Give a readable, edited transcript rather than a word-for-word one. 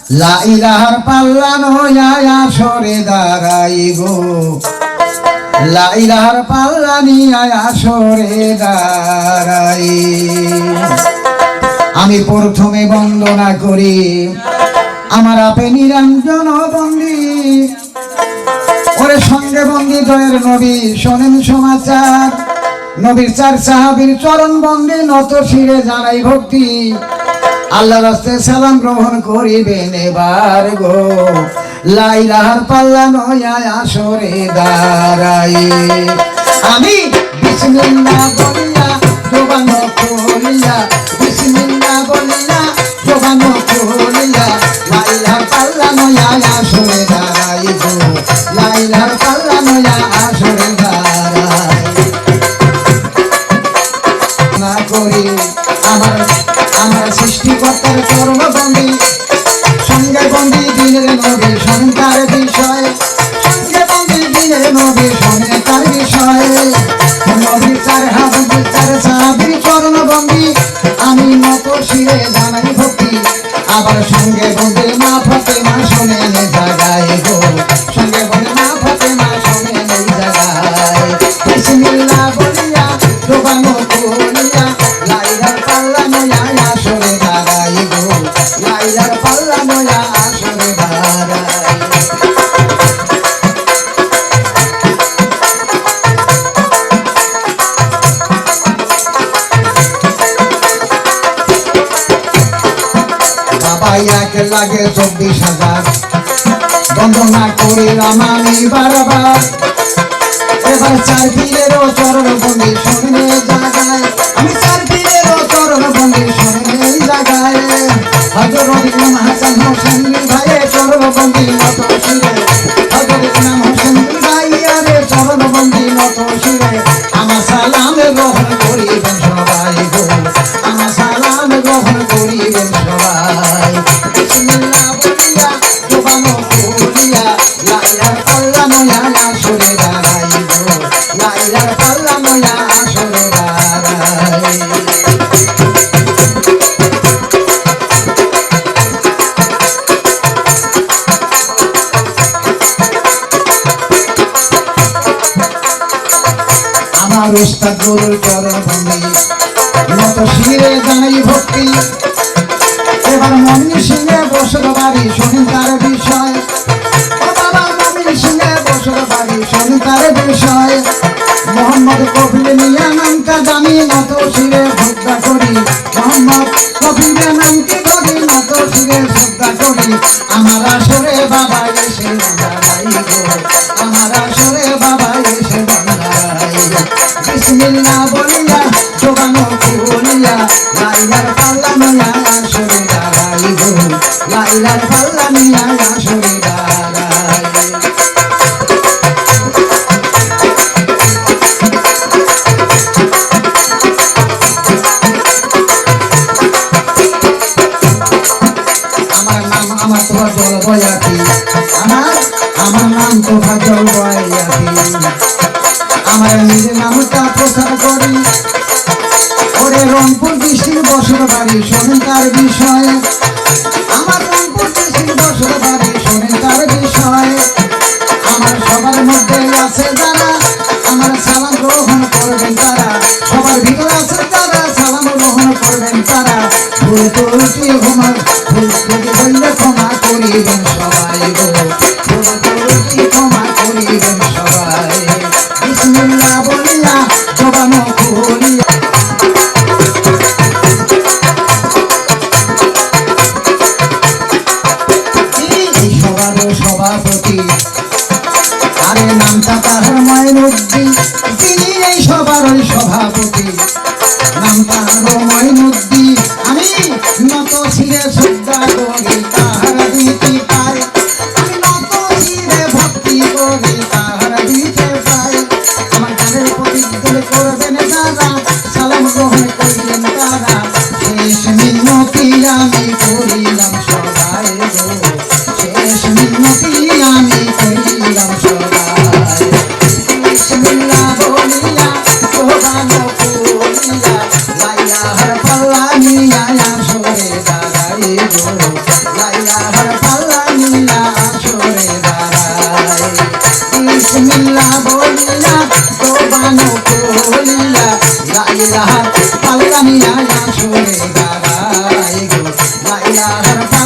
লা ইলাহার পাল্লা নয়া আসরে দাঁড়াই গো, লা ইলাহার পাল্লা নিয়া আসরে দাঁড়াই। আমি প্রথমে বন্দনা করি আমার আপে নিরঞ্জন বন্দী, ওরে সঙ্গে বন্দী দয়ের নবী শোনেন সমাচার। নবীর চার সাহাবীর চরণ বন্দী নত শিরে জানাই ভক্তি, আল্লাহর রাস্তে সালাম গ্রহণ করিবেন এবার গো, লা ইলাহার পাল্লা নয়া আসরে দাঁড়াই। আমি বিসমিল্লাহ বলিয়া জবান খুলিয়া, বিসমিল্লাহ বলিয়া জবান খুলিয়া, লা ইলাহার পাল্লা নয়া আসরে দাঁড়াই গো, লা ইলাহার পাল্লা নয়া আসরে দাঁড়াই। না করি আমার আমার সৃষ্টিকর্তার চরণ বন্দী, সঙ্গে বন্দী দিনের নবী শোনেন তার বিষয়, সঙ্গে বন্দী দিনের নবী শোনেন তার বিষয়। নবীর চার হাবুদের চার সাহাবীর চরণ বন্দী, আমি নত শিরে জানাই ভক্তি, আবার সঙ্গে বন্দী মা ফাতেমা শোনেন এই জায়গায় গো, সঙ্গে বন্দী মা ফাতেমা শোনেন এই জায়গায়। বিসমিল্লাহ বলিয়া জবান খুলিয়া, লা ইলাহার পাল্লা নয়া আসরে দাঁড়াই গো, লা ইলাহার পাল্লা নয়া আসরে দাঁড়াই। বাবা এক লাগে 24,000 বন্দনা করিলাম আমি বারবার, এবার চার পীরেরও চরণ বন্দী শোনেন এই জায়গায়, আমি চার পীরেরও চরণ বন্দী শোনেন এই জায়গায়। হযরত ইমাম হাসান হোসেন ভাইয়ের চরণ বন্দী নত শিরে, হযরত ইমাম হোসেন ভাইয়ের চরণ বন্দী নত শিরে, আমার সালাম গ্রহণ করিবেন সবাই গো, আমার সালাম গ্রহণ করিবেন সবাই। বিসমিল্লাহ বলিয়া জবান খুলিয়া, লা ইলাহার পাল্লা নয়া আসরে দাঁড়াই গো, লা ইলাহার পাল্লা নয়া আসরে দাঁড়াই। আমার উস্তাদ গুরুর চরণ বন্দী নত শিরে জানাই ভক্তি, এবার মমিন সিংহে বসর বাড়ি শোনেন তার বিষয়, ও বাবা মমিন সিংহে বসর বাড়ি শোনেন তার বিষয়। মোহাম্মদ কফিল মিয়া নামটা জানি নত শিরে শ্রদ্ধা করি, মোহাম্মদ কফিল নামকে ধরি নত শিরে শ্রদ্ধা করি, আমার আসরে বাবা এসে দাঁড়াই গো, আমার আসরে বাবা এসে দাঁড়াই। বিসমিল্লাহ বলিয়া জবান খুলিয়া, লা ইলাহার পাল্লা নয়া আসরে দাঁড়াই গো, লা ইলাহার পাল্লা নয়া আসরে দাঁড়াই। আমার নাম আমার তোফা জল বয়াতি, আমার নাম তোফা জল বয়াতি, আমার নিজের নামটা প্রচার করি, ওরে রংপুর ডিস্ট্রিক্ট বসর বাড়ি শোনেন তার বিষয়, আমার রংপুর ডিস্ট্রিক্ট বসর বাড়ি শোনেন তার বিষয়। আমার সবার মধ্যে আছে যারা, আমার সালাম গ্রহণ করবেন তারা, সবার ভিতরে আছে যারা সালাম গ্রহণ করবেন তারা। ভুল ত্রুটি বললে ক্ষমা করিবেন সবাই গো, ভুল ত্রুটি ক্ষমা করিবেন সবাই। বিসমিল্লাহ বলিয়া জবান খুলিয়া, সবার সভাপতি, আরে নামটা তার মঈনুদ্দিন, তিনি এই সবার সভাপতি, নামটা মঈনুদ্দিন। আমি নত শিরে শ্রদ্ধা করি তাহার দিতে পাই, আমি নত শিরে ভক্তি করি তাহার দিতে পাই। আমার গানের প্রতিদ্বন্দ্বী করবেন যারা, সালাম গ্রহণ করিলেন তারা, শেষ মিনতি আমি করিলাম সবাই গো, শেষ মিনতি আমি করিলাম সবাই। বিসমিল্লাহ বলিয়া জবান খুলিয়া, লা ইলাহার পাল্লা লাইলাহার পাল্লা নিয়া আসরে দাঁড়ায় বিসমিল্লাহ বলিয়া তোবানো কলিয়া লাইলাহার পাল্লা নিয়া আসরে দাঁড়ায় গো লাইলাহার